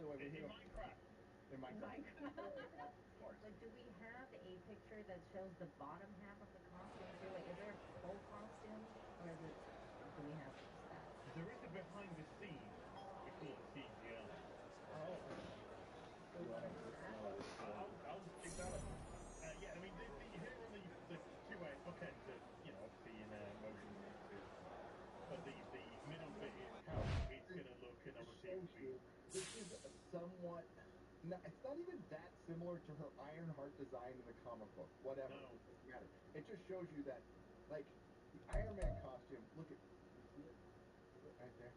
the way, in Minecraft. In Minecraft. Of course. Like, do we have a picture that shows the bottom half of the costume too? Like, is there a full costume, or is it? Do we have that? There is a behind the scenes before the CGI. Oh. I'll dig that up. Yeah, I mean, here on the two bookends of, obviously in motion pictures, but the middle bit is how it's going to look, and obviously it will be. This is a somewhat. No, it's not even that similar to her Ironheart design in the comic book. Whatever, No. it doesn't matter. It just shows you that, like, the Iron Man costume. Look at right there.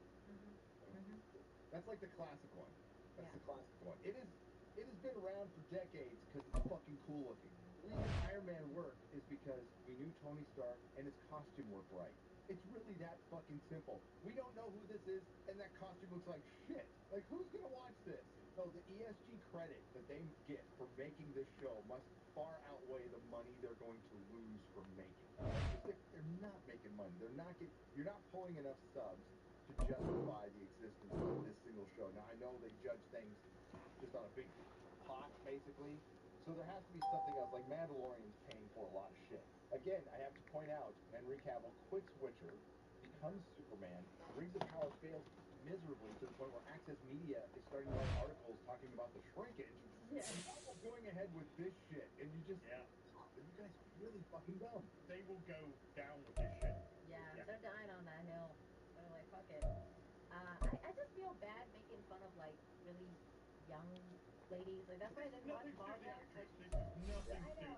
That's like the classic one. That's the classic one. It has been around for decades because it's fucking cool looking. The reason Iron Man worked is because we knew Tony Stark and his costume worked right. It's really that fucking simple. We don't know who this is, and that costume looks like shit. Like, who's gonna watch this? So the ESG credit that they get for making this show must far outweigh the money they're going to lose from making it. They're not making money. You're not pulling enough subs to justify the existence of this single show. Now, I know they judge things just on a big pot, basically. So there has to be something else, like Mandalorian's paying for a lot of shit. Again, I have to point out, Henry Cavill quits Witcher, becomes Superman, Rings of Power fails miserably to the point where Access Media is starting to write articles talking about the shrinkage. Yeah. And going ahead with this shit, and you guys are really fucking dumb. They will go down with this shit. Yeah, they're dying on that hill. They're like, fuck it. I just feel bad making fun of, like, really young ladies. Like, that's why I didn't watch Barbie. This is nothing to do with the actress.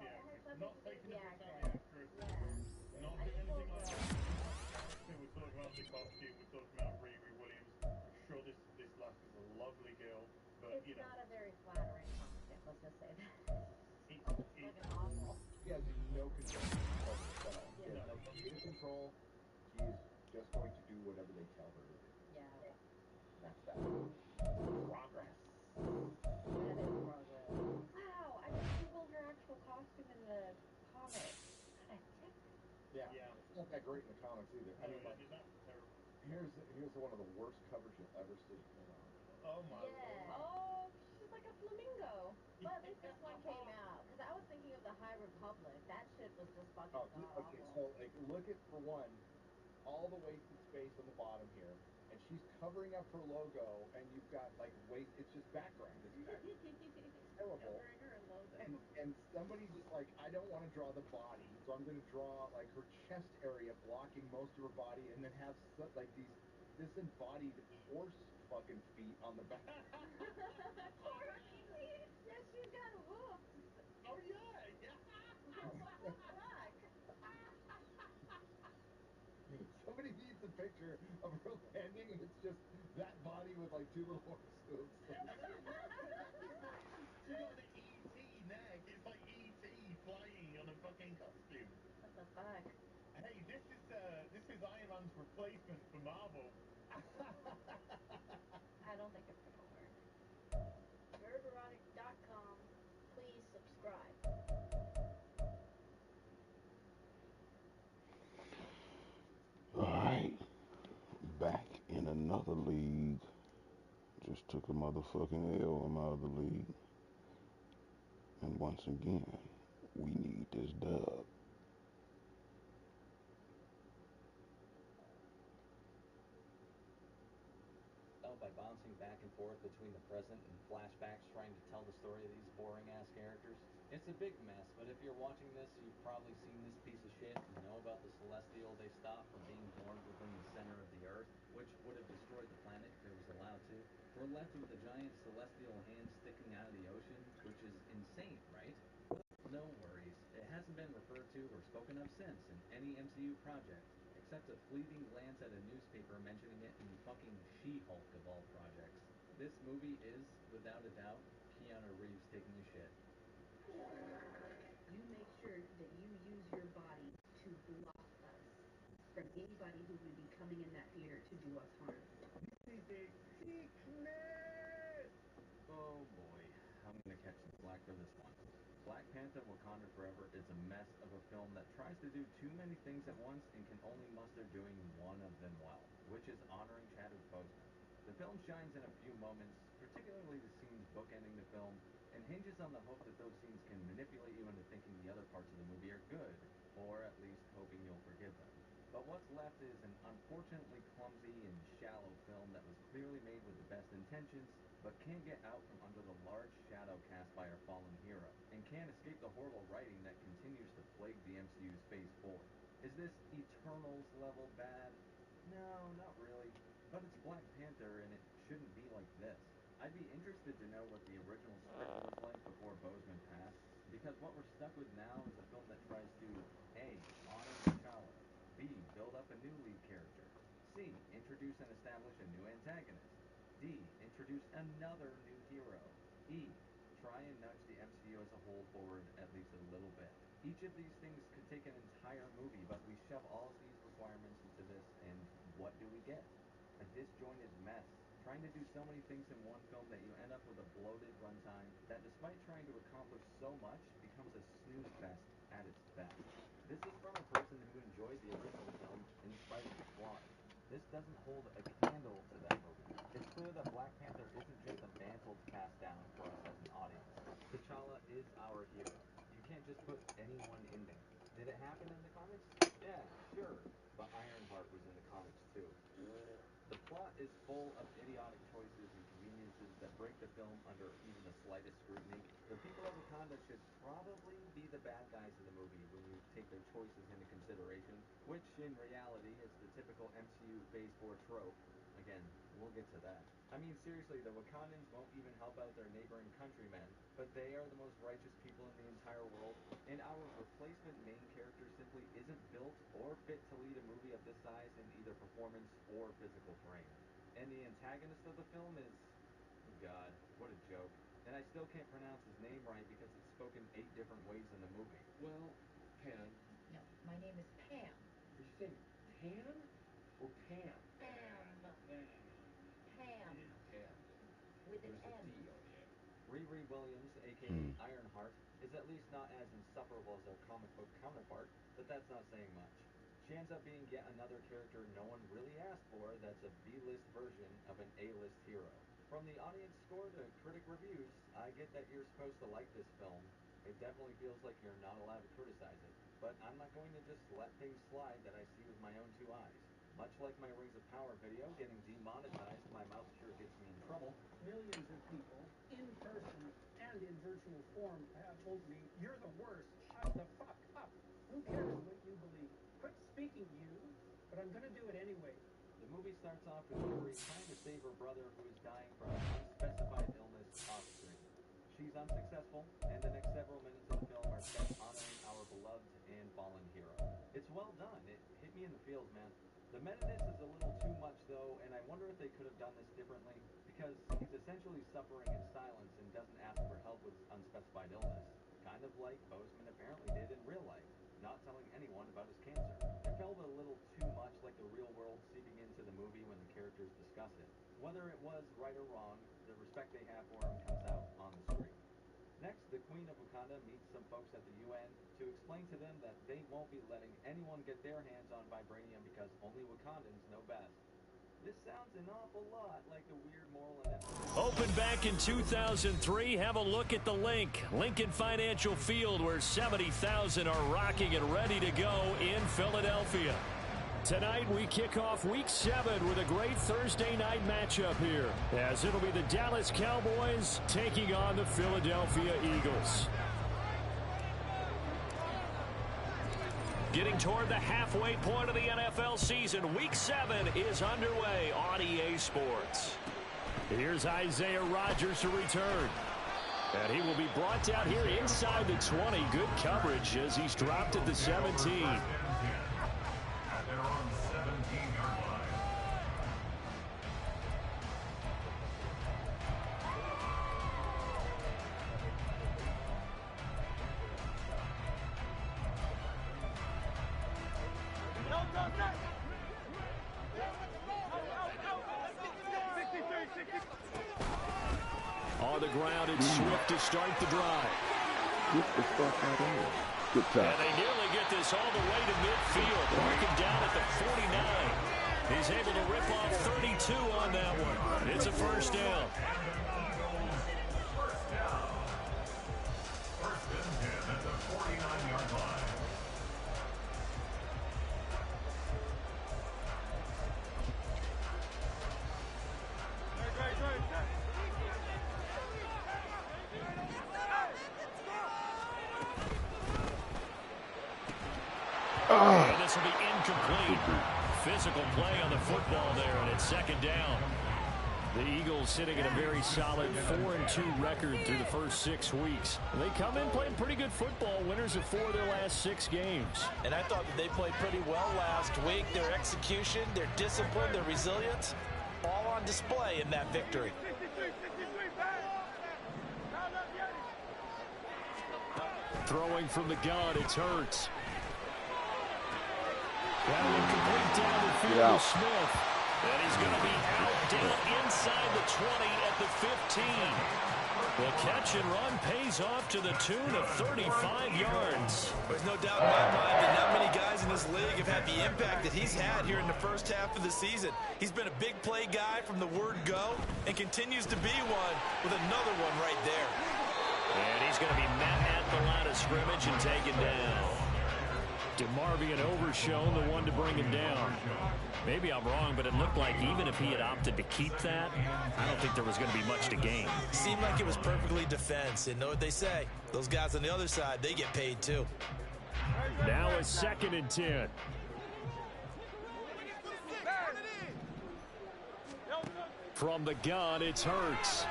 Not taking the piss out of the actress. Yeah. Not doing anything like that. We're talking about the costume. We're talking about Riri Williams. I'm sure this lass is a lovely girl, but it's not a very flattering costume. Let's just say that. It's fucking awful. She has no control over this at all. She has no creative control. She's just going to do whatever they tell her to do. Yeah. That's that. Progress. That is progress. Wow, I just googled her actual costume in the comics. Yeah. It's not that great in the comics either. No, I mean, like, it's not terrible. here's one of the worst covers you'll ever see. Oh my lord. Oh, she's like a flamingo. But at least this one came out. Because I was thinking of the High Republic. That shit was just fucking god Okay, awful. so, like, look at, for one, all the wasted space on the bottom here. And she's covering up her logo, and you've got, like, it's just background. It's terrible. Covering her logo. And somebody just, like, I don't want to draw the body, so I'm going to draw, like, her chest area blocking most of her body, and then have, like, these disembodied horse fucking feet on the back. Yes, she's got hoofs. Oh yeah, yeah. Fuck. Somebody needs a picture of her landing, and it's just that body with like two little horse hooves. She got the E.T. neck. It's like E.T. flying on a fucking costume. What the fuck? Hey, this is Iron Man's replacement for Marvel. I don't think it's gonna work. Verberonic.com. Please subscribe. Alright, back in another league. Just took a motherfucking L. I'm out of the league. And once again, we need this dub. By bouncing back and forth between the present and flashbacks trying to tell the story of these boring ass characters. It's a big mess, but if you're watching this, you've probably seen this piece of shit and know about the celestial they stopped from being born within the center of the earth, which would have destroyed the planet if it was allowed to. We're left with a giant celestial hand sticking out of the ocean, which is insane, right? No worries, it hasn't been referred to or spoken of since in any MCU project, except a fleeting glance at a newspaper mentioning it in fucking She-Hulk of all projects. This movie is, without a doubt, Keanu Reeves taking a shit. You make sure that you use your body to block us from anybody who would be coming in that theater to do us harm. Oh boy, I'm gonna catch some flack for this one. Black Panther Wakanda Forever is a mess of a film that tries to do too many things at once and can only muster doing one of them well, which is honoring Chadwick Boseman. The film shines in a few moments, particularly the scenes bookending the film, and hinges on the hope that those scenes can manipulate you into thinking the other parts of the movie are good, or at least hoping you'll forgive them. But what's left is an unfortunately clumsy and shallow film that was clearly made with the best intentions, but can't get out from under the large shadow cast by our fallen hero, and can't escape the horrible writing that continues to plague the MCU's Phase 4. Is this Eternals level bad? No, not really. But it's Black Panther, and it shouldn't be like this. I'd be interested to know what the original script was like before Boseman passed, because what we're stuck with now is a film that tries to A. honor T'Challa, B. build up a new lead character, C. introduce and establish a new antagonist, D. introduce another new hero, E. try and nudge the MCU as a whole forward at least a little bit. Each of these things could take an entire movie, but we shove all of these requirements into this, and what do we get? A disjointed mess, trying to do so many things in one film that you end up with a bloated runtime that, despite trying to accomplish so much, becomes a snooze fest at its best. This is from a person who enjoyed the original film in spite of its flaws. This doesn't hold a candle to that movie. It's clear that Black Panther isn't just a mantle to pass down for us as an audience. T'Challa is our hero. You can't just put anyone in there. Did it happen in the comics? Yeah, sure. But Ironheart was in the comics too. The plot is full of idiotic choices and conveniences that break the film under even the slightest scrutiny. The people of Wakanda should probably be the bad guys of the movie when you take their choices into consideration, which in reality is the typical MCU Phase 4 trope. Again, we'll get to that. I mean, seriously, the Wakandans won't even help out their neighboring countrymen, but they are the most righteous people in the entire world, and our replacement main character simply isn't built or fit to lead a movie of this size in either performance or physical frame. And the antagonist of the film is... oh God, what a joke. And I still can't pronounce his name right because it's spoken 8 different ways in the movie. Well, Pan. No, my name is Pam. Did you say Pan or Pam? Pam. Pam. Pam. With an There's a M. D on the end. Riri Williams, aka Ironheart, is at least not as insufferable as her comic book counterpart, but that's not saying much. She ends up being yet another character no one really asked for that's a B-list version of an A-list hero. From the audience score to critic reviews, I get that you're supposed to like this film. It definitely feels like you're not allowed to criticize it, but I'm not going to just let things slide that I see with my own 2 eyes. Much like my Rings of Power video getting demonetized, my mouth sure gets me in trouble. Millions of people, in person and in virtual form, have told me, "You're the worst, shut the fuck up. Who cares what you believe? Quit speaking, you." But I'm gonna do it anyway. The movie starts off with Riri trying to save her brother who is dying from an unspecified illness off screen. She's unsuccessful, and the next several minutes of the film are spent honoring our beloved and fallen hero. It's well done. It hit me in the feels, man. The meta-ness is a little too much, though, and I wonder if they could have done this differently, because he's essentially suffering in silence and doesn't ask for help with his unspecified illness, kind of like Boseman apparently did in real life, not telling anyone about his cancer. It felt a little too much like the real world seeping into the movie when the characters discuss it. Whether it was right or wrong, the respect they have for him comes out on the screen. Next, the Queen of Wakanda meets some folks at the UN to explain to them that they won't be letting anyone get their hands on vibranium because only Wakandans know best. This sounds an awful lot like the weird moral inept. Opened back in 2003, have a look at the link. Lincoln Financial Field, where 70,000 are rocking and ready to go in Philadelphia. Tonight, we kick off Week 7 with a great Thursday night matchup here, as it'll be the Dallas Cowboys taking on the Philadelphia Eagles. Getting toward the halfway point of the NFL season, Week 7 is underway on EA Sports. Here's Isaiah Rodgers to return. And he will be brought down here inside the 20. Good coverage as he's dropped at the 17. On the ground, it's Swift to start the drive. Get the fuck out of here. Good time. And they nearly get this all the way to midfield. Marking down at the 49. He's able to rip off 32 on that one. It's a first down. First and 10 at the 49-yard line. And this will be incomplete. Physical play on the football there, and it's second down. The Eagles sitting at a very solid 4-2 record through the first 6 weeks. They come in playing pretty good football, winners of 4 of their last 6 games. And I thought that they played pretty well last week. Their execution, their discipline, their resilience, all on display in that victory. Throwing from the gun, it's Hurts. That one complete down the field to Smith. And he's going to be out down inside the 20 at the 15. The catch and run pays off to the tune of 35 yards. There's no doubt in my mind that not many guys in this league have had the impact that he's had here in the first half of the season. He's been a big play guy from the word go and continues to be one with another one right there. And he's going to be met at the line of scrimmage and taken down. DeMarvion Overshown, the one to bring him down. Maybe I'm wrong, but it looked like even if he had opted to keep that, I don't think there was going to be much to gain. Seemed like it was perfectly defense. And know what they say? Those guys on the other side, they get paid too. Now a 2nd and 10. From the gun, it's Hurts.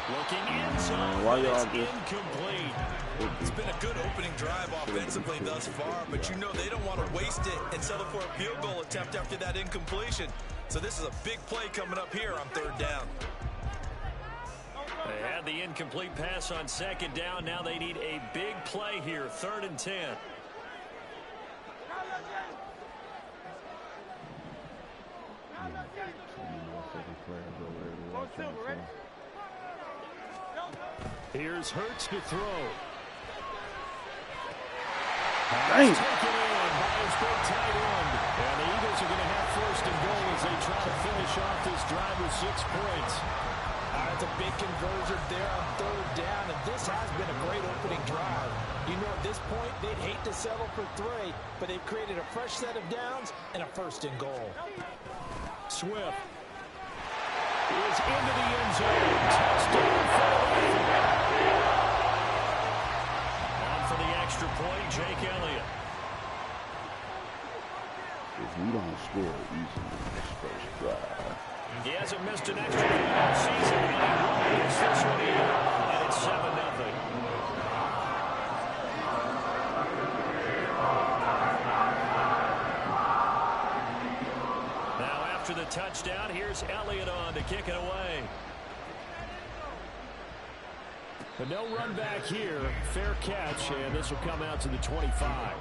Looking in zone, it's incomplete. It's been a good opening drive offensively thus far, but you know they don't want to waste it and settle for a field goal attempt after that incompletion. So this is a big play coming up here on 3rd down. They had the incomplete pass on 2nd down. Now they need a big play here, 3rd and 10. Here's Hurts to throw. Taken in by his big tight end. And the Eagles are going to have 1st and goal as they try to finish off this drive with 6 points. That's a big conversion there on 3rd down, and this has been a great opening drive. You know, at this point, they'd hate to settle for 3, but they've created a fresh set of downs and a 1st and goal. Swift is into the end zone. Touchdown Philadelphia. On for the extra point, Jake Elliott. If we don't score easily in this first drive. He hasn't missed an extra point all season, and he won't miss this one either. And it's 7-0. After the touchdown, here's Elliott on to kick it away. But no run back here. Fair catch, and this will come out to the 25.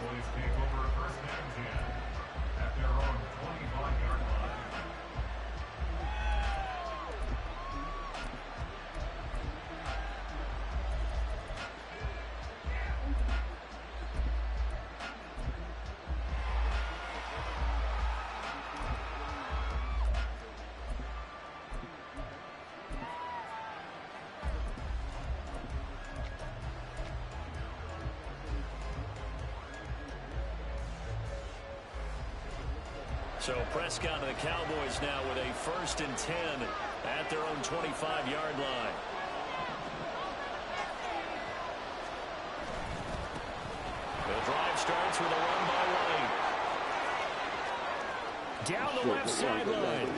So Prescott and the Cowboys now with a 1st and 10 at their own 25-yard line. The drive starts with a run by White. Down the left sideline.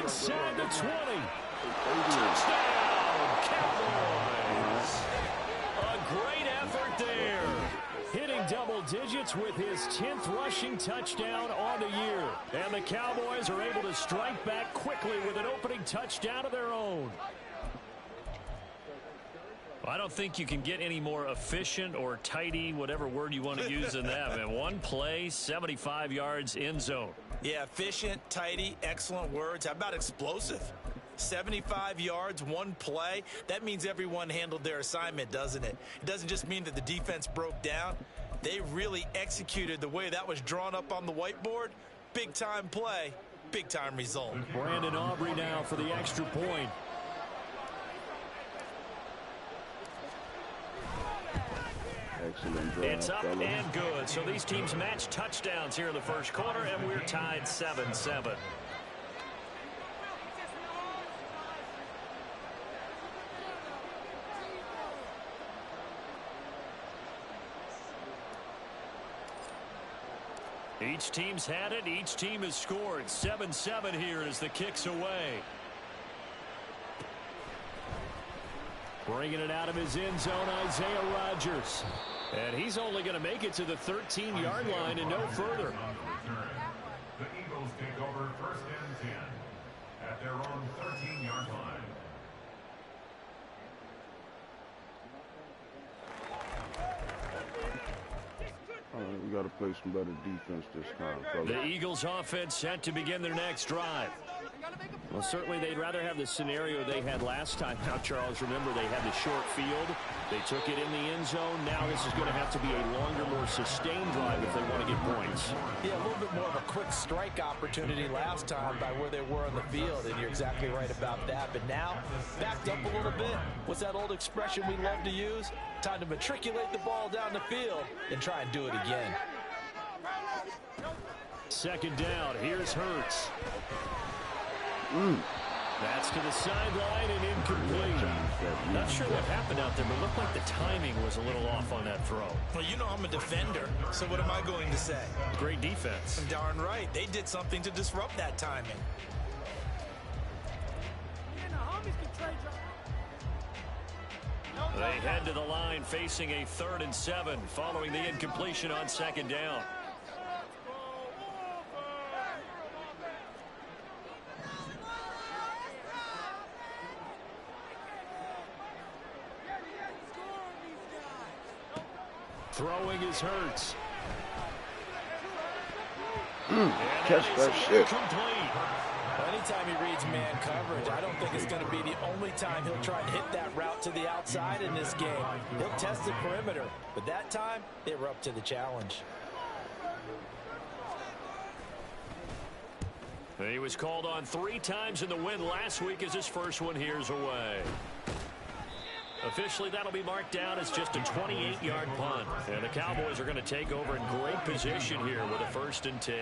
Inside the 20. Touchdown, Cowboys. A great effort there. Hitting double digits with his 10th rushing touchdown on the year. And the Cowboys are able to strike back quickly with an opening touchdown of their own. I don't think you can get any more efficient or tidy, whatever word you want to use in that. Man, one play, 75 yards in zone. Yeah, efficient, tidy, excellent words. How about explosive? 75 yards, one play. That means everyone handled their assignment, doesn't it? It doesn't just mean that the defense broke down. They really executed the way that was drawn up on the whiteboard. Big-time play, big-time result. Brandon Aubrey now for the extra point. Excellent drive, It's up fellas. and good. So these teams match touchdowns here in the first quarter, and we're tied 7-7. Each team's had it. Each team has scored. 7-7 here as the kick's away. Bringing it out of his end zone, Isaiah Rodgers. And he's only going to make it to the 13-yard line and no further. The Eagles take over 1st and 10 at their own 13-yard line. All right, we got to play some better defense this time, fellas. The Eagles offense set to begin their next drive. Well, certainly they'd rather have the scenario they had last time. Now, Charles, remember, they had the short field. They took it in the end zone. Now this is going to have to be a longer, more sustained drive if they want to get points. Yeah, a little bit more of a quick strike opportunity last time by where they were on the field, and you're exactly right about that. But now, backed up a little bit. What's that old expression we love to use? Time to matriculate the ball down the field and try and do it again. Second down. Here's Hurts. That's to the sideline and incomplete. Not sure what happened out there, but it looked like the timing was a little off on that throw. Well, you know I'm a defender, so what am I going to say? Great defense. Darn right. They did something to disrupt that timing. They head to the line facing a 3rd and 7 following the incompletion on second down. Throwing is Hurts. Catch that shit. Anytime he reads man coverage, I don't think it's going to be the only time he'll try and hit that route to the outside in this game. He'll test the perimeter, but that time, they were up to the challenge. He was called on 3 times in the win last week as his first one here's away. Officially, that'll be marked down as just a 28-yard punt. And the Cowboys are going to take over in great position here with a 1st and 10.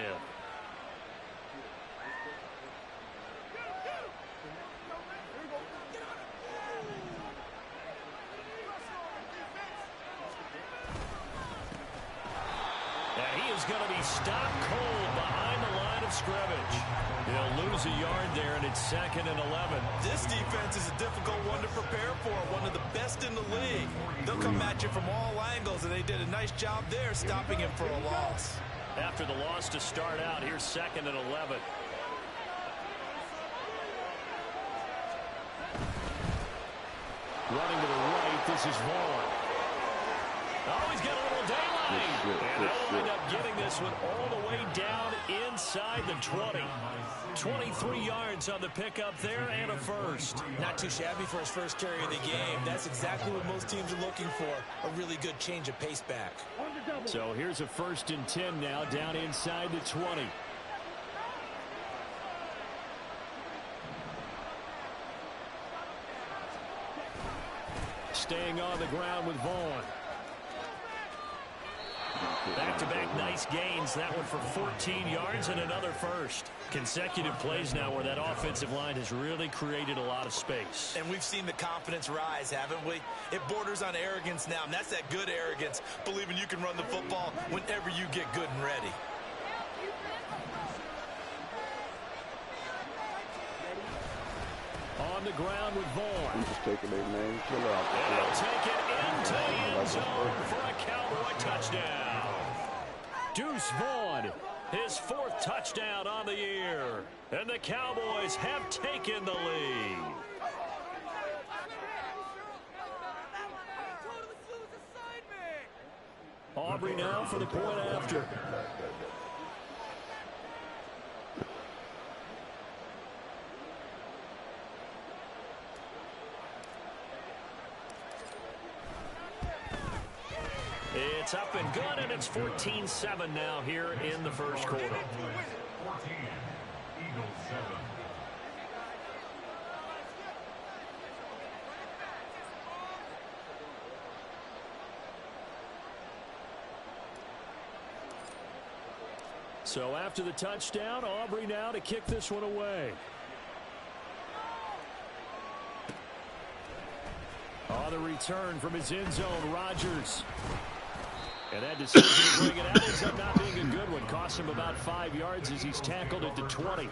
And he is going to be stopped cold behind the line of scrimmage. He'll lose a yard there, and it's 2nd and 11. This defense is a difficult one to prepare for, one of the best in the league. They'll come at you from all angles, and they did a nice job there stopping him for a loss. After the loss to start out, here's 2nd and 11. Running to the right, this is Vaughn. Oh, he's got a little daylight. And they'll wind up getting this one all the way down inside the 20. 23 yards on the pickup there and a first. Not too shabby for his first carry of the game. That's exactly what most teams are looking for, a really good change of pace back. So here's a 1st and 10 now down inside the 20. Staying on the ground with Vaughn. Back-to-back nice gains. That one for 14 yards and another first. Consecutive plays now where that offensive line has really created a lot of space. And we've seen the confidence rise, haven't we? It borders on arrogance now, and that's that good arrogance, believing you can run the football whenever you get good and ready. On the ground with Vaughn. I'm just taking a man. Chill out. He'll take it into the end zone for a Cowboy touchdown. Deuce Vaughn, his 4th touchdown on the year. And the Cowboys have taken the lead. Aubrey now for the point after. It's It's up and good, and it's 14-7 now here in the first quarter. 14, Eagles 7. So after the touchdown, Aubrey now to kick this one away. On the return from his end zone, Rodgers. And that decision to bring it out ends up not being a good one. Cost him about 5 yards as he's tackled at the 20. At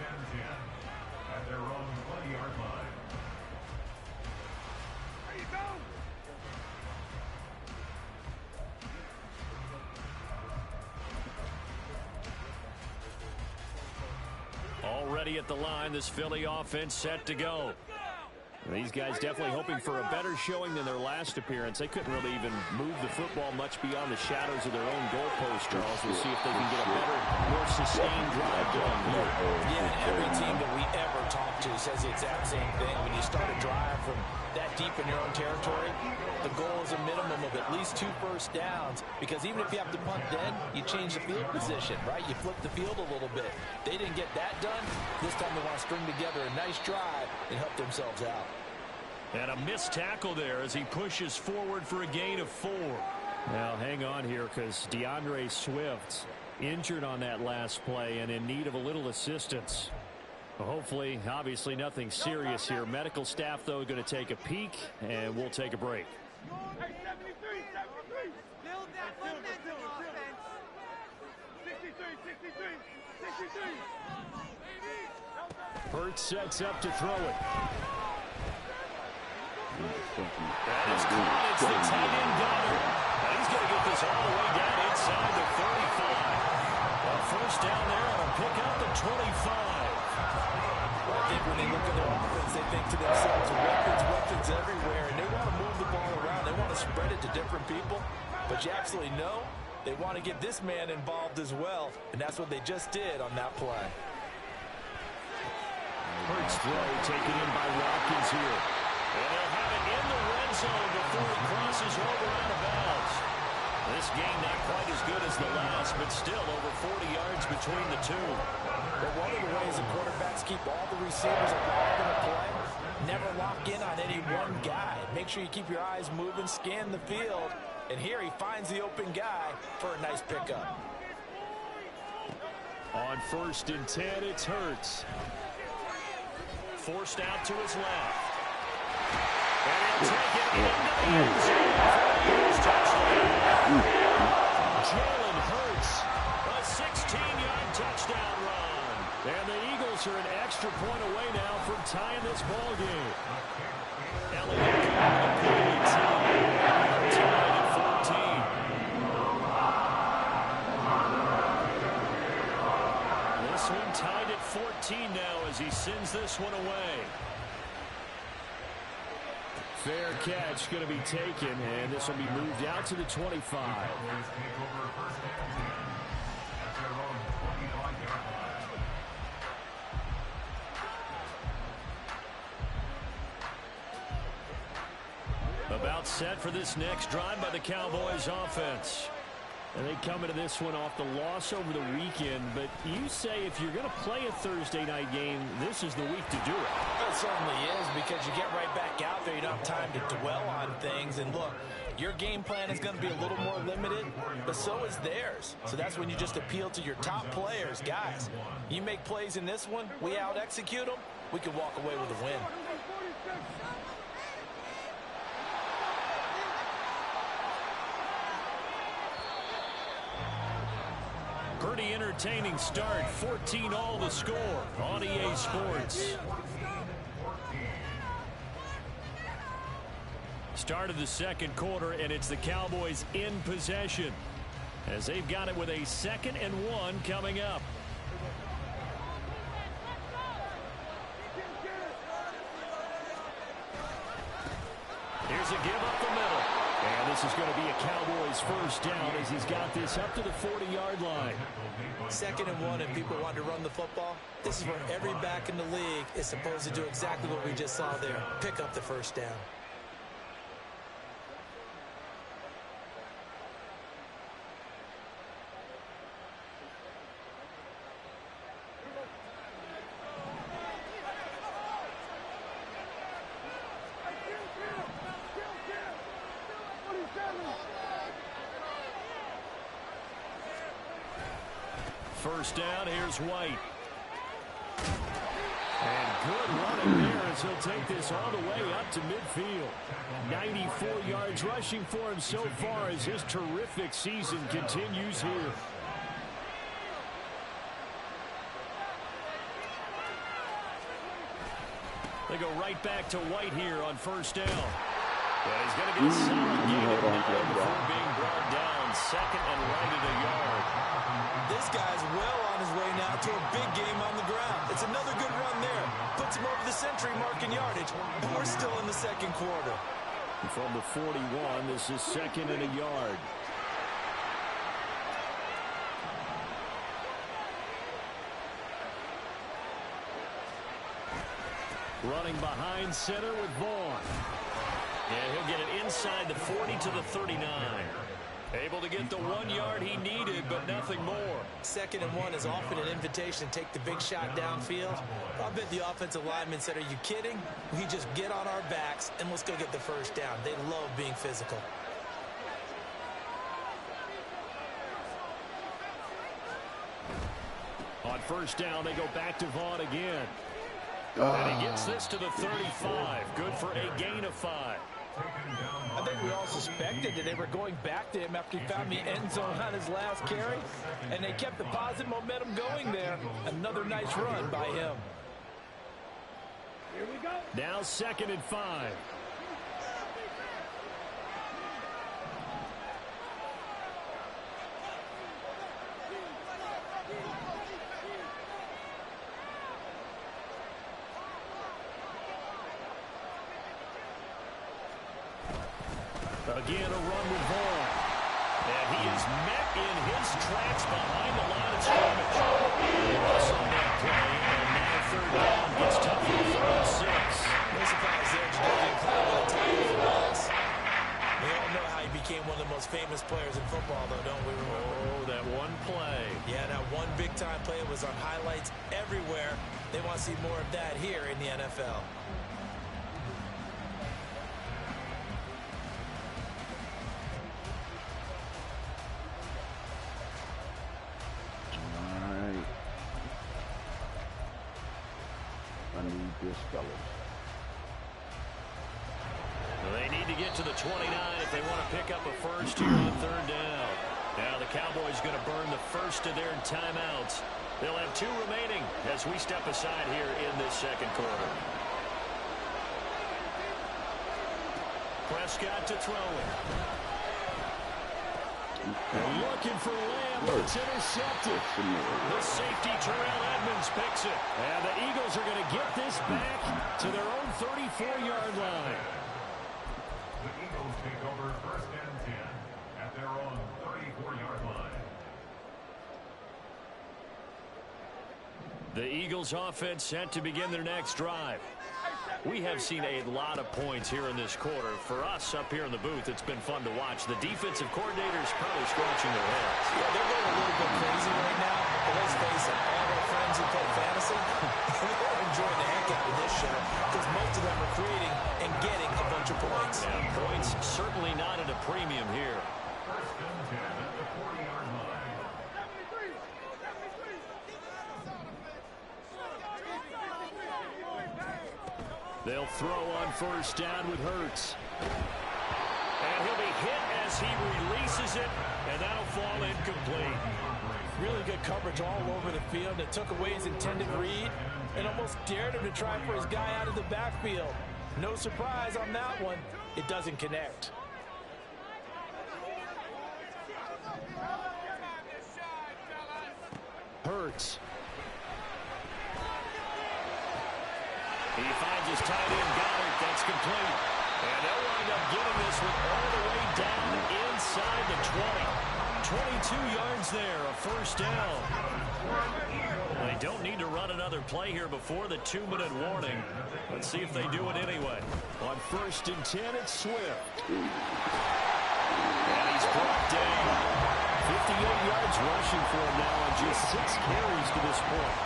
their own 20-yard line. There you go. Already at the line, this Philly offense set to go. These guys definitely hoping for a better showing than their last appearance. They couldn't really even move the football much beyond the shadows of their own goalpost, Charles. We'll see if they can get a better, more sustained drive going here. Yeah, and every team that we ever talk to says the exact same thing. When you start a drive from that deep in your own territory, the goal is a minimum of at least 2 first downs, because even if you have to punt then, you change the field position, right? You flip the field a little bit. They didn't get that done. This time they want to string together a nice drive and help themselves out. And a missed tackle there as he pushes forward for a gain of 4. Now, hang on here, because DeAndre Swift injured on that last play and in need of a little assistance. Hopefully, obviously nothing serious here. Medical staff, though, going to take a peek, and we'll take a break. Hey, 73. Build that momentum offense. 63. Hurts sets up to throw it. That is caught. It's the tight end Goddard. And he's going to get this all the way down inside the 35. A first down there on a pickup at 25. Well, I think when they look at their offense, they think to themselves, weapons everywhere, and they want to move the ball around. They want to spread it to different people. But you absolutely know they want to get this man involved as well, and that's what they just did on that play. Hurts throw taken in by Watkins here. And they'll have it in the red zone before he crosses over out of bounds. This game not quite as good as the last, but still over 40 yards between the two. But one of the ways the quarterbacks keep all the receivers involved in a play, never lock in on any one guy. Make sure you keep your eyes moving, scan the field, and here he finds the open guy for a nice pickup. On 1st and 10, it's Hurts. Forced out to his left. And he'll take it into the end zone for a Eagles touchdown. Jalen Hurts, a 16-yard touchdown run. And the Eagles are an extra point away now from tying this ball game. Elliott tied at 14. This one tied at 14 now as he sends this one away. Fair catch going to be taken, and this will be moved out to the 25. About set for this next drive by the Cowboys offense. And they come into this one off the loss over the weekend, but you say if you're going to play a Thursday night game, this is the week to do it. It certainly is, because you get right back out there. You don't have time to dwell on things. And look, your game plan is going to be a little more limited, but so is theirs. So that's when you just appeal to your top players. Guys, you make plays in this one, we out-execute them, we can walk away with a win. Pretty entertaining start. 14-all the score on EA Sports. Start of the second quarter, and it's the Cowboys in possession as they've got it with a 2nd and 1 coming up. Here's a give up the middle. And this is going to be a Cowboys first down as he's got this up to the 40-yard line. 2nd and 1, and people want to run the football. This is where every back in the league is supposed to do exactly what we just saw there. Pick up the first down. first down. Here's White. And good running there as he'll take this all the way up to midfield. 94 yards rushing for him so far as his terrific season continues here. They go right back to White here on first down. But he's going to get a solid gain of 9 before being brought down. Second and right at a yard. This guy's well on his way now to a big game on the ground. It's another good run there. Puts him over the century mark in yardage. And we're still in the second quarter. From the 41, this is second and a yard. Running behind center with Vaughn. And he'll get it inside the 40 to the 39. Able to get the 1 yard he needed, but nothing more. Second and 1 is often an invitation to take the big shot downfield. I bet the offensive linemen said, are you kidding? We just get on our backs and let's go get the first down. They love being physical. On first down, they go back to Vaughn again. And he gets this to the 35. Good for a gain of 5. I think we all suspected that they were going back to him after he found the end zone on his last carry. And they kept the positive momentum going there. Another nice run by him. Here we go. Now second and 5. Again, a run with Vaughn. And he is met in his tracks behind the line of scrimmage. Loss on that play, and now third down gets tougher to throw at 6. No surprise there, Jadavian Clowney with a tackle for loss. We all know how he became one of the most famous players in football, though, don't we remember? Oh, that one play. Yeah, that one big-time play was on highlights everywhere. They want to see more of that here in the NFL. This fellas. They need to get to the 29 if they want to pick up a first here on third down. Now the Cowboys going to burn the first of their timeouts. They'll have 2 remaining as we step aside here in this second quarter. Prescott to throw it. Looking for Lamb, but it's intercepted. The safety, Terrell Edmonds, picks it. And the Eagles are going to get this back to their own 34-yard line. The Eagles take over first and 10 at their own 34-yard line. The Eagles offense set to begin their next drive. We have seen a lot of points here in this quarter. For us up here in the booth, it's been fun to watch. The defensive coordinators probably scratching their heads. Yeah, they're going a little bit crazy right now. But let's face it, all our friends who play fantasy, they're enjoying the heck out of this show because most of them are creating and getting a bunch of points. Yeah, points certainly not at a premium here. First and 10 at the 40-yard line. They'll throw on first down with Hurts. And he'll be hit as he releases it, and that'll fall incomplete. Really good coverage all over the field. It took away his intended read and almost dared him to try for his guy out of the backfield. No surprise on that one. It doesn't connect. Hurts. He finds his tight end, Goddard. That's complete. And they'll wind up getting this one all the way down inside the 20. 22 yards there, a first down. They don't need to run another play here before the 2-minute warning. Let's see if they do it anyway. On first and 10, it's Swift. And he's brought down. 58 yards rushing for him now on just 6 carries to this point.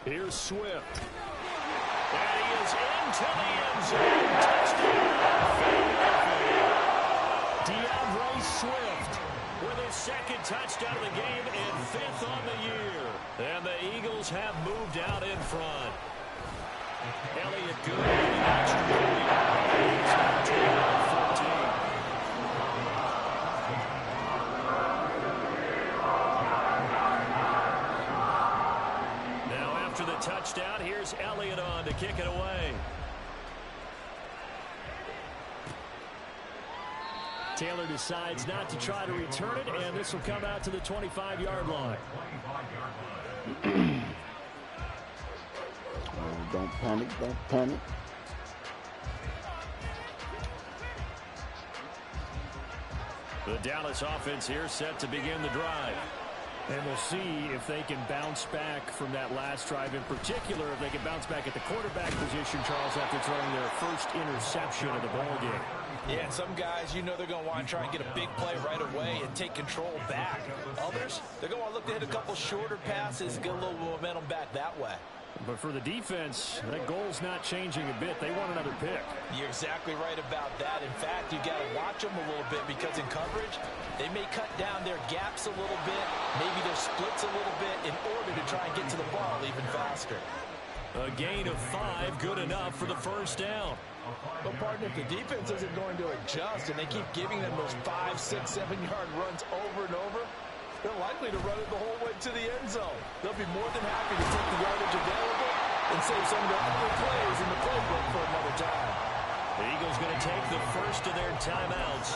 Here's Swift. And he is into the end zone. Touchdown, Philadelphia. DeAndre Swift with his second touchdown of the game and 5th on the year. And the Eagles have moved out in front. Elliott good with an extra point. It's now 12-14. Now after the touchdown, here's Elliott on to kick it away. Taylor decides not to try to return it, and this will come out to the 25-yard line. Don't panic, don't panic. The Dallas offense here set to begin the drive. And we'll see if they can bounce back from that last drive. In particular, if they can bounce back at the quarterback position, Charles, after throwing their first interception of the ballgame. Yeah, and some guys, you know they're going to want to try and get a big play right away and take control back. Others, they're going to look to hit a couple shorter passes and get a little momentum back that way. But for the defense, that goal's not changing a bit. They want another pick. You're exactly right about that. In fact, you got to watch them a little bit because in coverage, they may cut down their gaps a little bit, maybe their splits a little bit in order to try and get to the ball even faster. A gain of 5, good enough for the first down. But, partner, if the defense isn't going to adjust and they keep giving them those 5, 6, 7-yard runs over and over, they're likely to run it the whole way to the end zone. They'll be more than happy to take the yardage available and save some of their other plays in the playbook for another time. The Eagles going to take the first of their timeouts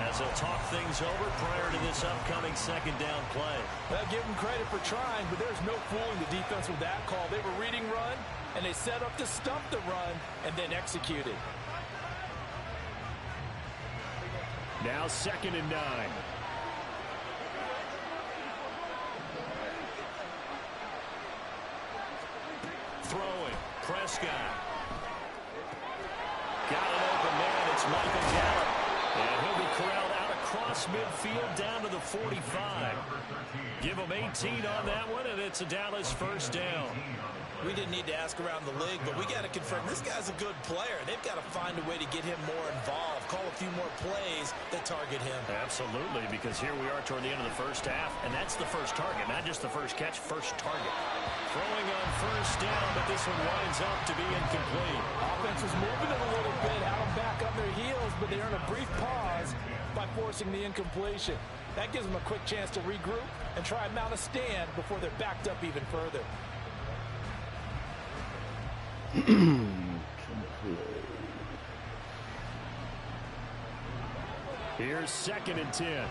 as they'll talk things over prior to this upcoming second down play. Well, give them credit for trying, but there's no fooling the defense with that call. They were reading run, and they set up to stop the run and then executed. Now 2nd and 9. Throwing, Prescott. Got an open man, it's Michael Gallup. And he'll be corralled out across midfield down to the 45. Give him 18 on that one, and it's a Dallas first down. We didn't need to ask around the league, but we got to confirm this guy's a good player. They've got to find a way to get him more involved, call a few more plays that target him. Absolutely, because here we are toward the end of the first half, and that's the first target, not just the first catch, first target. Throwing on first down, but this one winds up to be incomplete. Offense was moving it a little bit, had them back on their heels, but they earn a brief pause by forcing the incompletion. That gives them a quick chance to regroup and try and mount a stand before they're backed up even further. Here's 2nd and 10.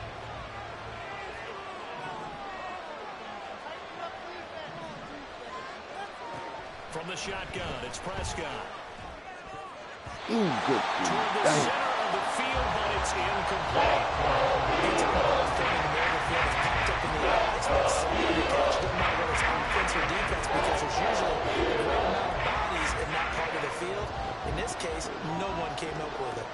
From the shotgun, it's Prescott. Good. Toward the center of the field, but it's incomplete. It's a ball thing in the middle of the field. It's popped up in the air. It's not something to catch. Doesn't matter whether it's offense or defense because there's usually a great amount of bodies in that part of the field. In this case, no one came up with it.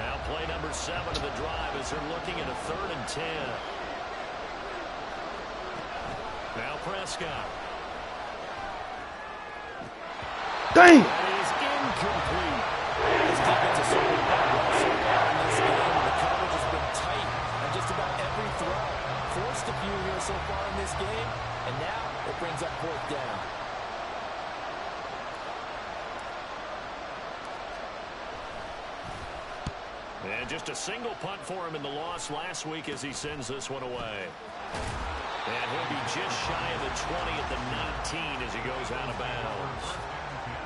Now play number 7 of the drive as they're looking at a 3rd and 10. Now Prescott. Dang! That is incomplete. This defense is certainly playing well so far in this game. The coverage has been tight on just about every throw. Forced a few here so far in this game, and now it brings up 4th down. And just a single punt for him in the loss last week as he sends this one away. And he'll be just shy of the 20 at the 19 as he goes out of bounds.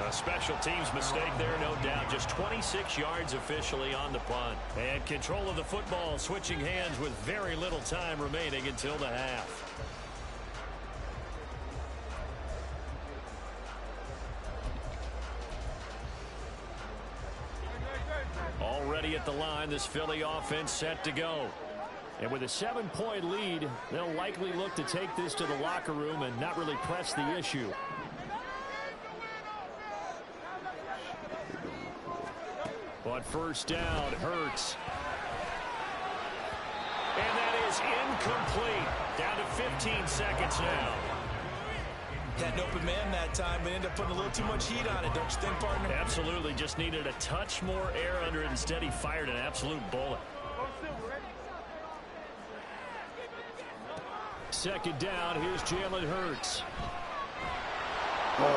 A special teams mistake there, no doubt. Just 26 yards officially on the punt. And control of the football switching hands with very little time remaining until the half. Already at the line, this Philly offense set to go. And with a 7-point lead, they'll likely look to take this to the locker room and not really press the issue. But first down, Hurts. And that is incomplete. Down to 15 seconds now. Had an open man that time, but ended up putting a little too much heat on it, don't you think, partner? Absolutely. Just needed a touch more air under it. Instead, he fired an absolute bullet. Second down. Here's Jalen Hurts. And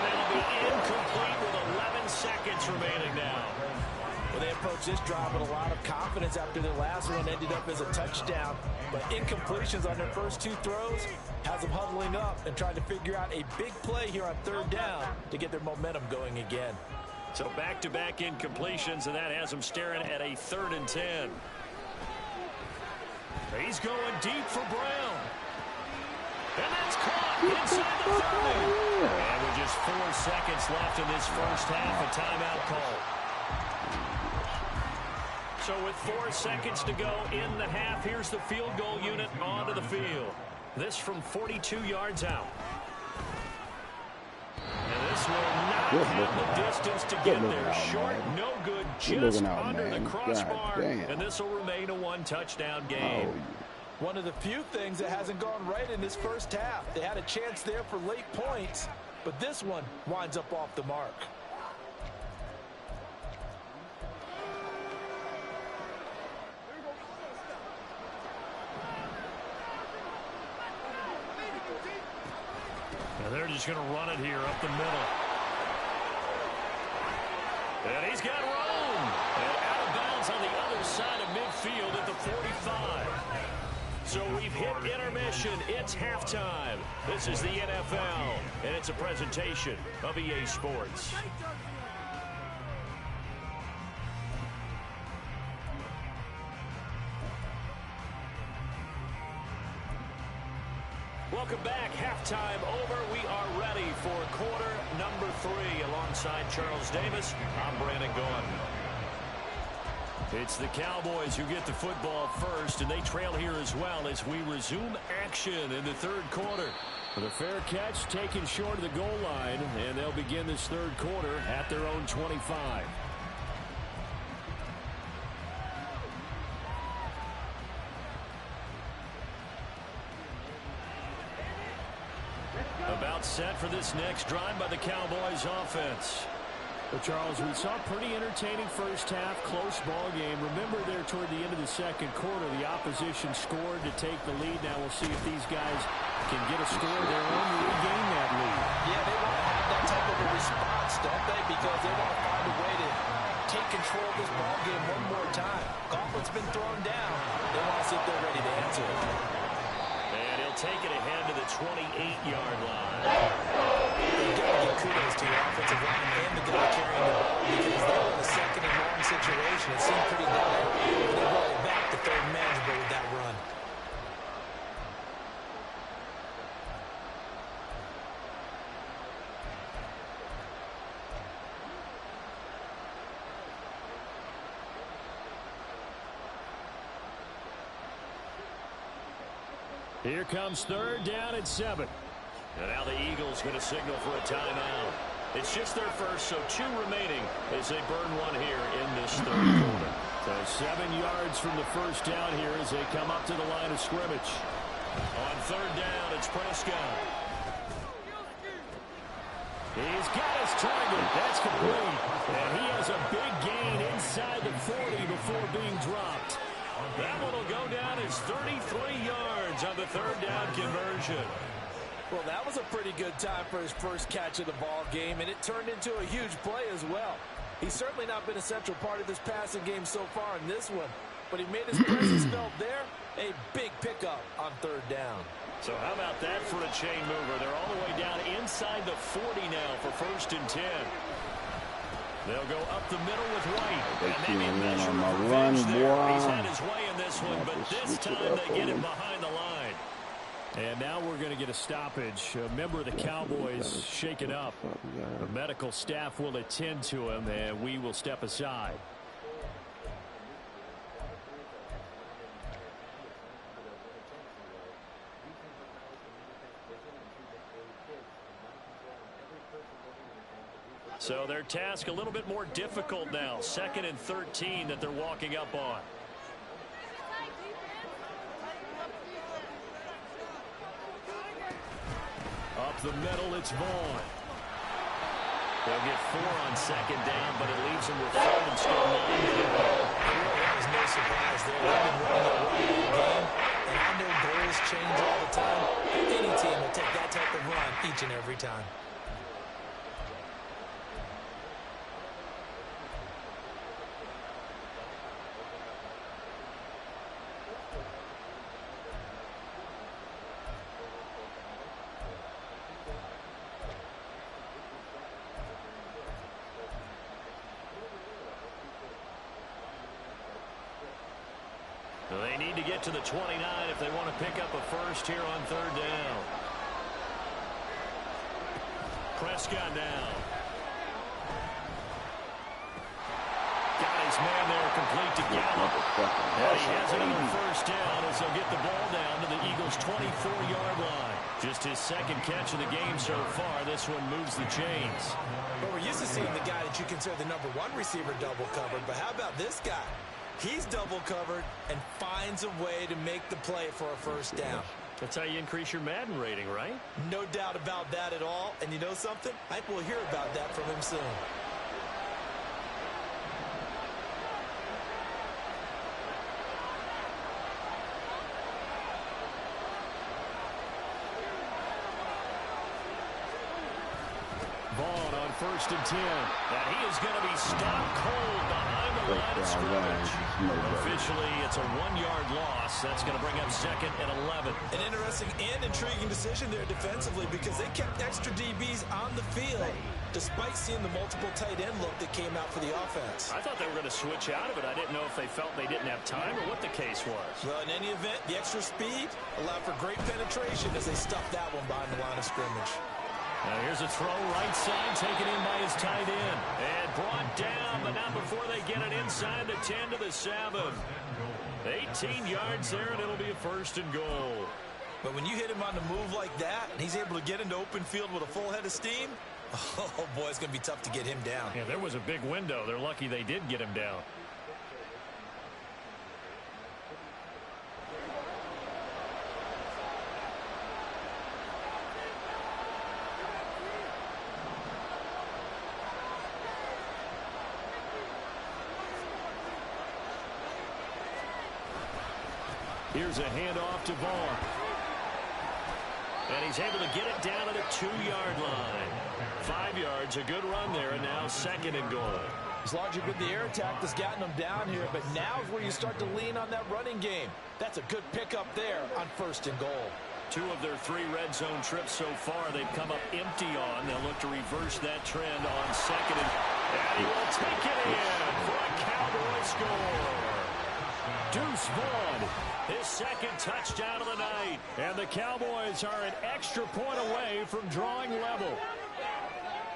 it'll be incomplete with 11 seconds remaining now. Well, they approached this drive with a lot of confidence after their last one ended up as a touchdown. But incompletions on their first two throws has them huddling up and trying to figure out a big play here on third down to get their momentum going again. So back-to-back incompletions, and that has them staring at a 3rd and 10. He's going deep for Brown. And that's caught inside the 30. And with just 4 seconds left in this first half, a timeout call. So with 4 seconds to go in the half, here's the field goal unit onto the field. This from 42 yards out. And this will not have the distance to get there. Short, no good, just under the crossbar. And this will remain a 1-touchdown game. One of the few things that hasn't gone right in this first half. They had a chance there for late points, but this one winds up off the mark. And they're just going to run it here up the middle. And he's got room. And out of bounds on the other side of midfield at the 45. So we've hit intermission. It's halftime. This is the NFL, and it's a presentation of EA Sports. Welcome back. Halftime over. We are ready for quarter number 3. Alongside Charles Davis, I'm Brandon Gordon. It's the Cowboys who get the football first, and they trail here as well as we resume action in the third quarter. With a fair catch taken short of the goal line, and they'll begin this third quarter at their own 25. About set for this next drive by the Cowboys offense. Well, Charles, we saw a pretty entertaining first half, close ball game. Remember there toward the end of the second quarter, the opposition scored to take the lead. Now we'll see if these guys can get a score of their own to regain that lead. Yeah, they want to have that type of a response, don't they? Because they want to find a way to take control of this ball game one more time. Gauntlet's been thrown down. They want to see if they're ready to answer it. And he'll take it ahead to the 28-yard line. You've got to give kudos to the offensive line and the guy carrying the ball because they were in a second and long situation. It seemed pretty dire. They brought it back to third manageable with that run. Here comes third down and 7. And now the Eagles going to signal for a timeout. It's just their first, so 2 remaining as they burn one here in this third quarter. So 7 yards from the first down here as they come up to the line of scrimmage. On third down, it's Prescott. He's got his target. That's complete. And he has a big gain inside the 40 before being dropped. That one will go down as 33 yards on the third down conversion. Well, that was a pretty good time for his first catch of the ball game, and it turned into a huge play as well. He's certainly not been a central part of this passing game so far in this one, but he made his presence felt there. A big pickup on third down. So how about that for a chain mover? They're all the way down inside the 40 now for 1st and 10. They'll go up the middle with White. And maybe measure revenge there. He's had his way in this one, but this time they get him behind the line. And now we're going to get a stoppage. A member of the Cowboys shaken up. The medical staff will attend to him, and we will step aside. So their task a little bit more difficult now. 2nd and 13 that they're walking up on. the middle. It's Vaughn. They'll get 4 on second down, but it leaves them with 3rd and still 9 to go. That was no surprise there. They've been running a run game, and I know goals change all the time. Any team will take that type of run each and every time. They need to get to the 29 if they want to pick up a first here on 3rd down. Prescott down. Got his man there complete to Gallup. And he has another first down as they'll get the ball down to the Eagles' 24-yard line. Just his 2nd catch of the game so far. This one moves the chains. Well, we're used to seeing the guy that you consider the #1 receiver double covered, but how about this guy? He's double covered and finds a way to make the play for a first down. That's how you increase your Madden rating, right? No doubt about that at all. And you know something? I think we'll hear about that from him soon. Vaughn on 1st and 10. And he is going to be stopped cold behind the line of scrimmage. Officially, it's a 1-yard loss. That's going to bring up 2nd and 11. An interesting and intriguing decision there defensively because they kept extra DBs on the field despite seeing the multiple tight end look that came out for the offense. I thought they were going to switch out of it. I didn't know if they felt they didn't have time or what the case was. Well, in any event, the extra speed allowed for great penetration as they stuffed that one behind the line of scrimmage. Now here's a throw right side, taken in by his tight end. And brought down, but not before they get it inside the 10 to the 7. 18 yards there, and it'll be a 1st and goal. But when you hit him on the move like that, and he's able to get into open field with a full head of steam, oh, boy, it's going to be tough to get him down. Yeah, there was a big window. They're lucky they did get him down. Here's a handoff to Vaughn. And he's able to get it down to the 2-yard line. 5 yards, a good run there, and now 2nd and goal. It's largely been the air attack that's gotten them down here, but now is where you start to lean on that running game. That's a good pickup there on 1st and goal. 2 of their 3 red zone trips so far they've come up empty on. They'll look to reverse that trend on 2nd. And he will take it in for a Cowboy score. Deuce Vaughn, his 2nd touchdown of the night. And the Cowboys are an extra point away from drawing level.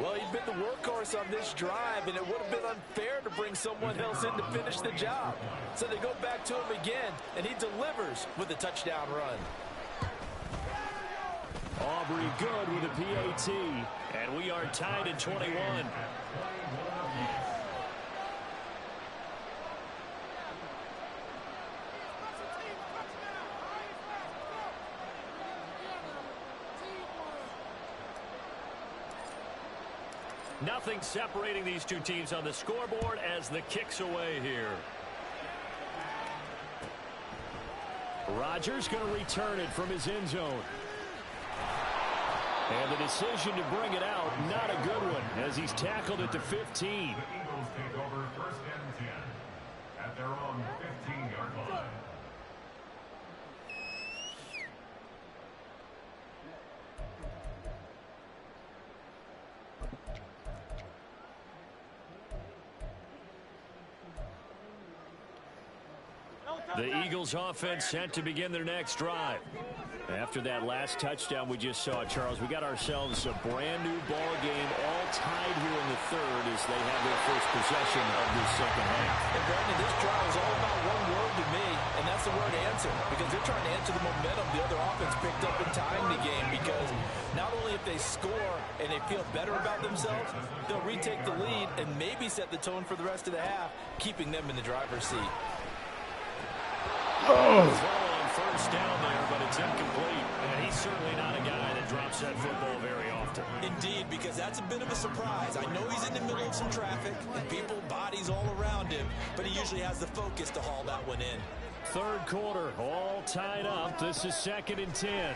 Well, he's been the workhorse on this drive, and it would have been unfair to bring someone else in to finish the job. So they go back to him again, and he delivers with a touchdown run. Aubrey good with a PAT, and we are tied at 21. Nothing separating these two teams on the scoreboard as the kick's away here. Rodgers going to return it from his end zone. And the decision to bring it out, not a good one, as he's tackled at the 15. The Eagles take over 1st and 10 at their own 15-yard line. The Eagles offense set to begin their next drive. After that last touchdown we just saw, Charles, we got ourselves a brand new ball game, all tied here in the 3rd as they have their first possession of this 2nd half. And Brandon, this drive is all about one word to me, and that's the word answer, because they're trying to answer the momentum the other offense picked up in tying the game, because not only if they score and they feel better about themselves, they'll retake the lead and maybe set the tone for the rest of the half, keeping them in the driver's seat. On first down there, but it's incomplete. And he's certainly not a guy that drops that football very often. Indeed, because that's a bit of a surprise. I know he's in the middle of some traffic and people, bodies all around him, but he usually has the focus to haul that one in. Third quarter, all tied up. This is 2nd and 10.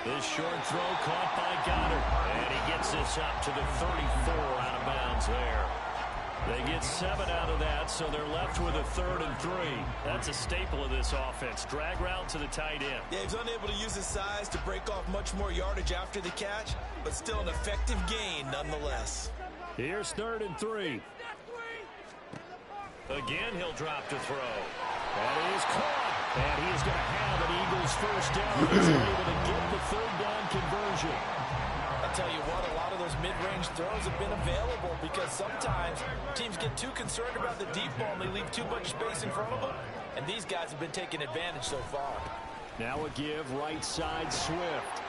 This short throw caught by Goddard. And he gets this up to the 34 out of bounds there. They get 7 out of that, so they're left with a 3rd and 3. That's a staple of this offense. Drag route to the tight end. Yeah, he's unable to use his size to break off much more yardage after the catch, but still an effective gain nonetheless. Here's 3rd and 3. Again, he'll drop to throw. And he is caught. And he is going to have an Eagles first down. He's able to get the 3rd down conversion. I'll tell you what, a lot of those mid-range throws have been available because sometimes teams get too concerned about the deep ball and they leave too much space in front of them. And these guys have been taking advantage so far. Now a give right side Swift.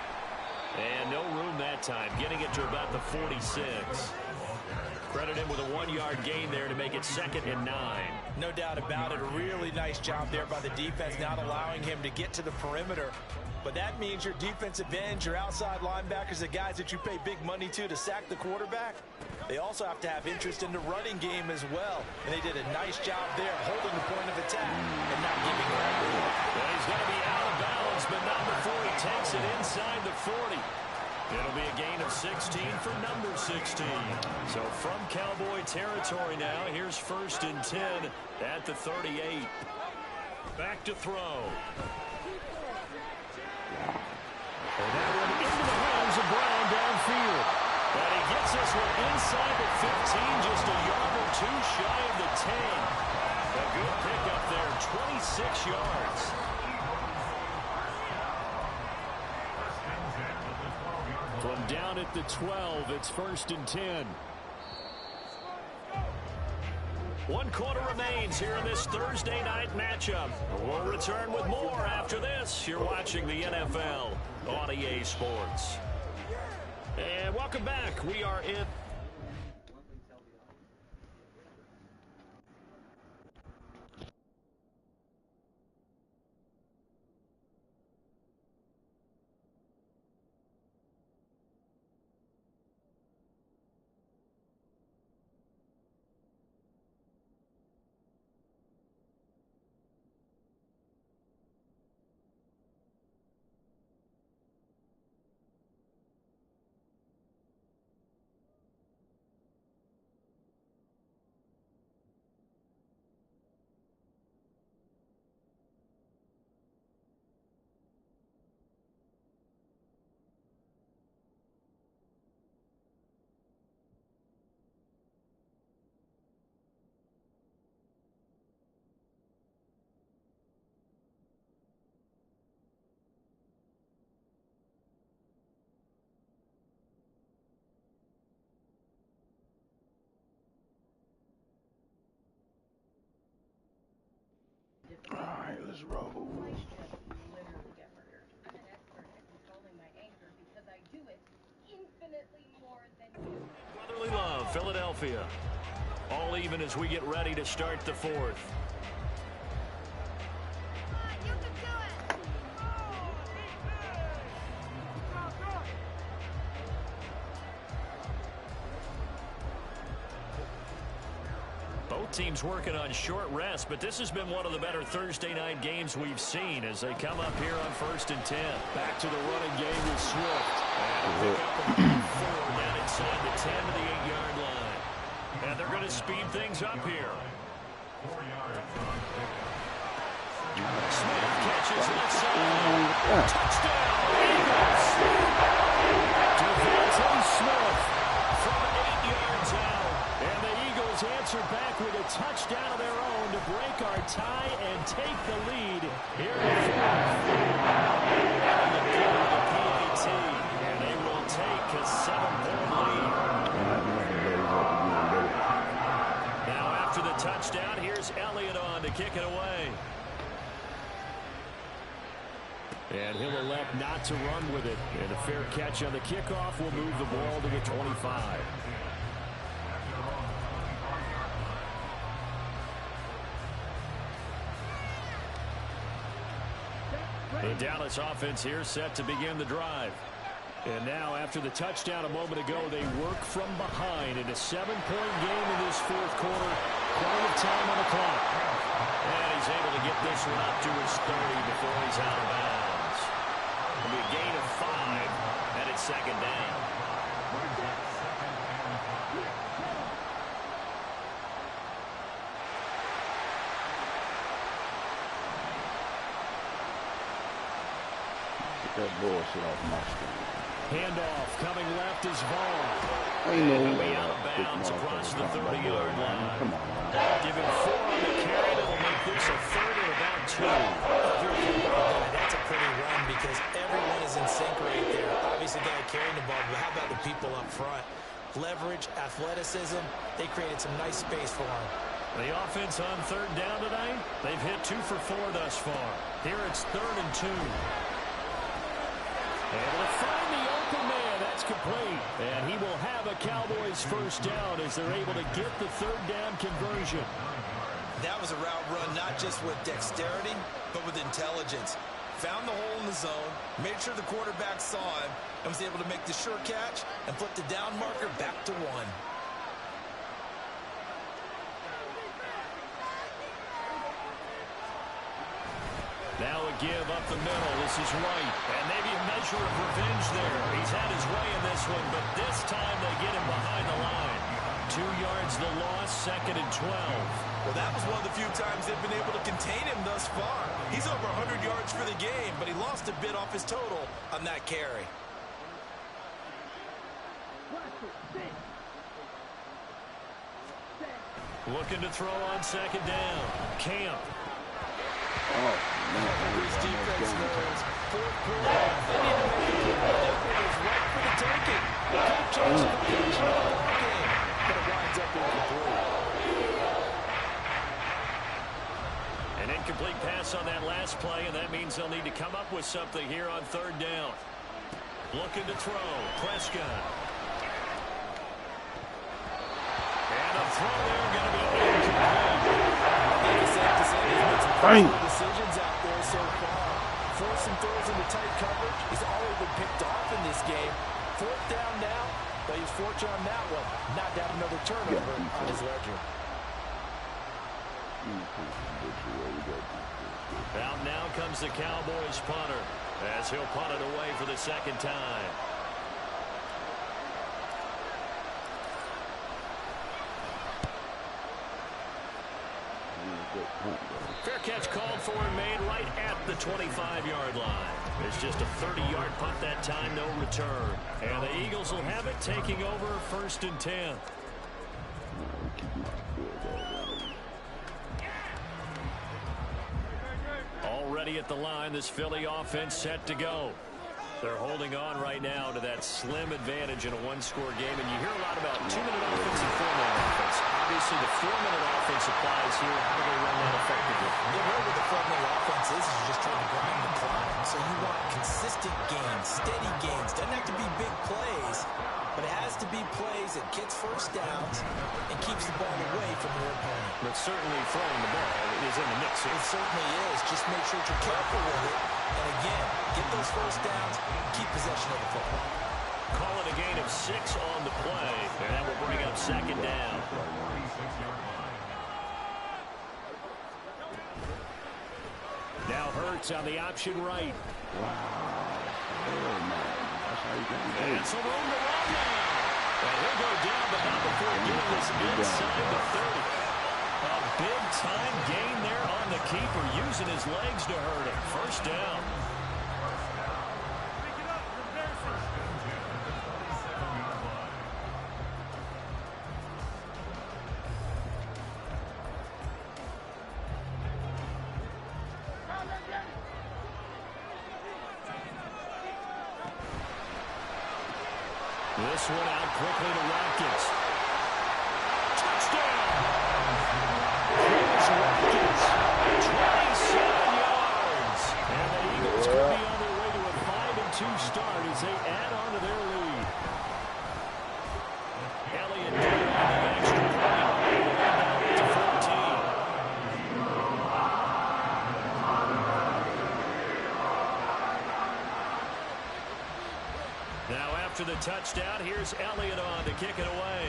And no room that time, getting it to about the 46. Credit him with a 1-yard gain there to make it 2nd and 9. No doubt about it. A really nice job there by the defense, not allowing him to get to the perimeter. But that means your defensive ends, your outside linebackers, the guys that you pay big money to sack the quarterback, they also have to have interest in the running game as well. And they did a nice job there holding the point of attack and not giving ground. Well, he's going to be out of bounds, but not before he takes it inside the 40. It'll be a gain of 16 for number 16. So from Cowboy territory now, here's 1st and 10 at the 38. Back to throw. And that one into the hands of Brown downfield. But he gets this one inside the 15, just a yard or two shy of the 10. A good pickup there, 26 yards. From down at the 12, it's 1st and 10. 1 quarter remains here in this Thursday night matchup. We'll return with more after this. You're watching the NFL on EA Sports. And welcome back. We are in... All right, let's roll. Literally get murdered. I'm an expert at controlling my anger because I do it infinitely more than you. Brotherly love, Philadelphia. All even as we get ready to start the 4th. You can do it! Both teams working on short rest, but this has been one of the better Thursday night games we've seen as they come up here on 1st and 10. Back to the running game with Swift. And a pick up of 4 down inside the 10 to the 8-yard line. And they're going to speed things up here. 4 yards. Smith catches left side. Touchdown, Eagles! Devontae Smith from 8 yards out. And the Eagles answer back with a touchdown of their own to break our tie and take the lead here in the 4th. And the goal of the PAT. And they will take a 7-point lead. Now after the touchdown, here's Elliott on to kick it away. And he'll elect not to run with it. And a fair catch on the kickoff will move the ball to the 25. The Dallas offense here set to begin the drive. And now, after the touchdown a moment ago, they work from behind in a 7-point game in this fourth quarter. Plenty of time on the clock. And he's able to get this one up to his 30 before he's out of bounds. It'll be a gain of 5, and it's second down. Get that bullshit off my screen. Handoff coming left is Vaughn. Ain't no He'll way be out of bounds across the 30-yard line. Come on. Give him 4 on the carry. That'll make this a third and about 2. That's a pretty run because everyone is in sync right there. Obviously, the guy carrying the ball, but how about the people up front? Leverage, athleticism, they created some nice space for him. The offense on third down tonight, they've hit 2 for 4 thus far. Here it's 3rd and 2. Able to find the open man. That's complete. And he will have a Cowboys first down as they're able to get the third down conversion. That was a route run not just with dexterity, but with intelligence. Found the hole in the zone, made sure the quarterback saw him, and was able to make the sure catch and flip the down marker back to 1. Now a give up the middle. This is White. And maybe a measure of revenge there. He's had his way in this one, but this time they get him behind the line. 2 yards the loss, 2nd and 12. Well, that was one of the few times they've been able to contain him thus far. He's over 100 yards for the game, but he lost a bit off his total on that carry. Looking to throw on 2nd down. Camp. Oh, man. This defense knows 4th quarter. They need to make it. That one is right for the taking. Could change the pitch of the ball game, but it winds up incomplete. An incomplete pass on that last play, and that means they'll need to come up with something here on 3rd down. Looking to throw. Prescott. And a throw there going to be incomplete. Decisions out there so far. Forcing throws into tight coverage. He's already been picked off in this game. 4th down now, but he's fortunate on that one. Not to have another turnover on his ledger. Out now comes the Cowboys punter as he'll punt it away for the 2nd time. Fair catch called for and made right at the 25-yard line. It's just a 30-yard punt that time, no return. And the Eagles will have it, taking over 1st and 10. Already at the line, this Philly offense set to go. They're holding on right now to that slim advantage in a 1-score game. And you hear a lot about 2-minute offense and 4-minute offense. Obviously, the 4-minute offense applies here. How do they run that effectively? The role with the 4-minute offense is just trying to grind the clock. So you want consistent gains, steady gains. Doesn't have to be big plays, but it has to be plays that gets first downs and keeps the ball away from your opponent. But certainly throwing the ball is in the mix here. It certainly is. Just make sure you're careful with it. And again, get those first downs, keep possession of the football. Call it a gain of 6 on the play, and that will bring up 2nd down. Now Hurts on the option right. Wow. Oh, man. That's how you can do it. And some room to run now. And he'll go down, but not before getting this inside the 30. A big-time gain there on the keeper, using his legs to hurt him. First down. This one out quickly to Watkins. Touchdown! Here's Watkins. 27 yards. And the Eagles could be on their way to a 5-2 start as they add on to their lead. Elliott did on the extra point. To 14. after the touchdown. Here's Elliott on to kick it away.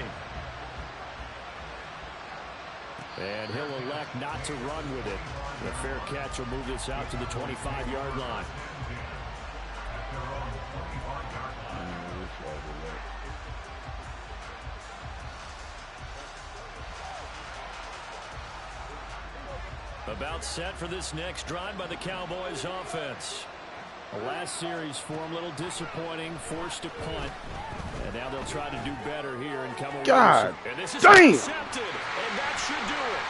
And he'll elect not to run with it. The fair catch will move this out to the 25-yard line. About set for this next drive by the Cowboys offense. The last series for him, a little disappointing, forced to punt. And now they'll try to do better here and come away. God and this is damn! Intercepted, and that should do it.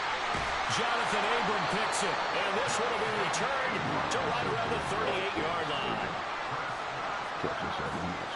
Jonathan Abram picks it, and this one will be returned to right around the 38-yard line. Catch this